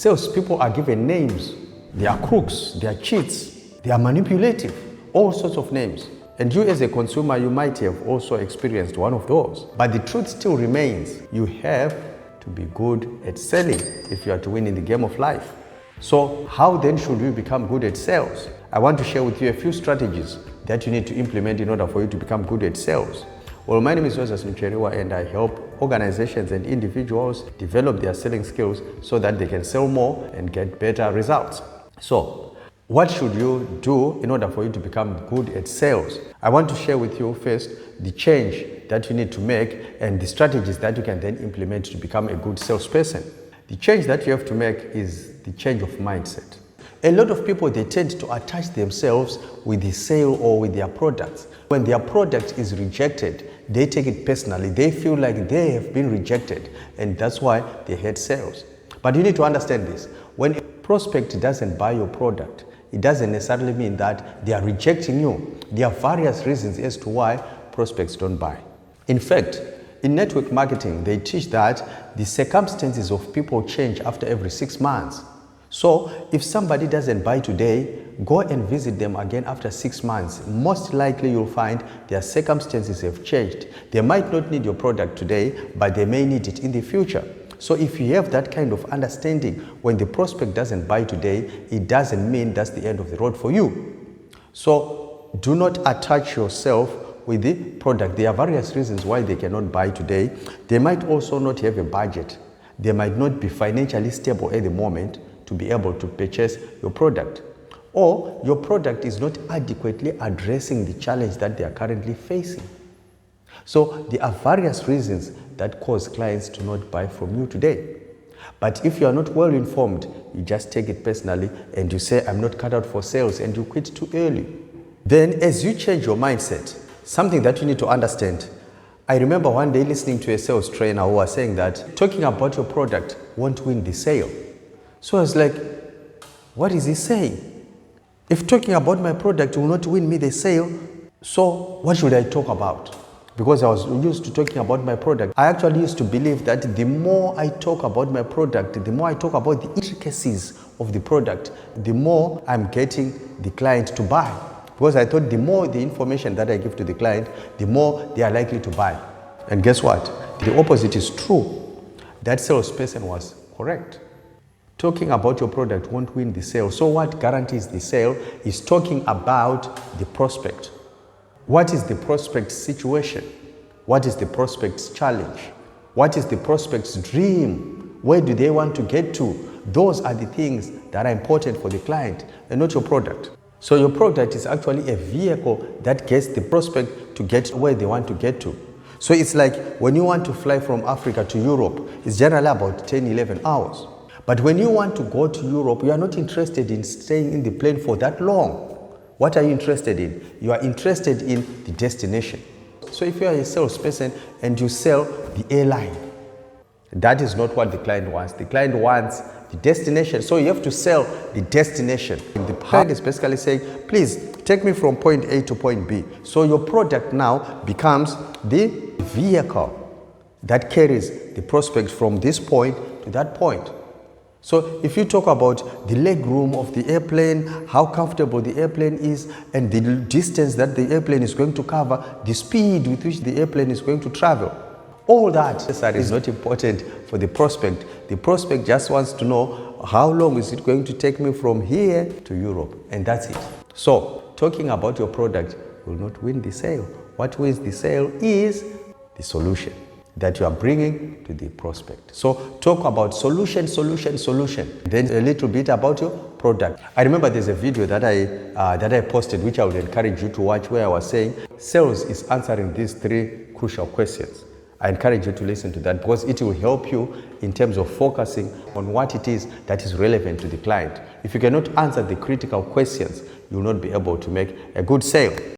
Salespeople are given names. They are crooks, they are cheats, they are manipulative, all sorts of names. And you as a consumer, you might have also experienced one of those. But the truth still remains, you have to be good at selling if you are to win in the game of life. So how then should we become good at sales? I want to share with you a few strategies that you need to implement in order for you to become good at sales. Well, my name is Joseph and I help organizations and individuals develop their selling skills so that they can sell more and get better results. So, what should you do in order for you to become good at sales? I want to share with you first the change that you need to make and the strategies that you can then implement to become a good salesperson. The change that you have to make is the change of mindset. A lot of people, they tend to attach themselves with the sale or with their products. When their product is rejected, they take it personally. They feel like they have been rejected, and that's why they hate sales. But you need to understand this. When a prospect doesn't buy your product, it doesn't necessarily mean that they are rejecting you. There are various reasons as to why prospects don't buy. In fact, in network marketing, they teach that the circumstances of people change after every 6 months. So if somebody doesn't buy today, go and visit them again after 6 months. Most likely you'll find their circumstances have changed. They might not need your product today, but they may need it in the future. So if you have that kind of understanding, when the prospect doesn't buy today, it doesn't mean that's the end of the road for you. So do not attach yourself with the product. There are various reasons why they cannot buy today. They might also not have a budget. They might not be financially stable at the moment to be able to purchase your product. Or your product is not adequately addressing the challenge that they are currently facing. So there are various reasons that cause clients to not buy from you today. But if you are not well informed, you just take it personally and you say, I'm not cut out for sales, and you quit too early. Then as you change your mindset, something that you need to understand, I remember one day listening to a sales trainer who was saying that talking about your product won't win the sale. So I was like, what is he saying? If talking about my product will not win me the sale, so what should I talk about? Because I was used to talking about my product. I actually used to believe that the more I talk about my product, the more I talk about the intricacies of the product, the more I'm getting the client to buy. Because I thought the more the information that I give to the client, the more they are likely to buy. And guess what? The opposite is true. That salesperson was correct. Talking about your product won't win the sale. So what guarantees the sale is talking about the prospect. What is the prospect's situation? What is the prospect's challenge? What is the prospect's dream? Where do they want to get to? Those are the things that are important for the client and not your product. So your product is actually a vehicle that gets the prospect to get where they want to get to. So it's like when you want to fly from Africa to Europe, it's generally about 10, 11 hours. But when you want to go to Europe, you are not interested in staying in the plane for that long. What are you interested in? You are interested in the destination. So if you are a salesperson and you sell the airline, that is not what the client wants. The client wants the destination. So you have to sell the destination. The client is basically saying, please take me from point A to point B. So your product now becomes the vehicle that carries the prospect from this point to that point. So if you talk about the leg room of the airplane, how comfortable the airplane is, and the distance that the airplane is going to cover, the speed with which the airplane is going to travel, all that is not important for the prospect. The prospect just wants to know how long is it going to take me from here to Europe, and that's it. So talking about your product will not win the sale. What wins the sale is the solution that you are bringing to the prospect. So talk about solution. Then a little bit about your product. I remember there's a video that I posted, which I would encourage you to watch, where I was saying sales is answering these 3 crucial questions. I encourage you to listen to that because it will help you in terms of focusing on what it is that is relevant to the client. If you cannot answer the critical questions, you will not be able to make a good sale.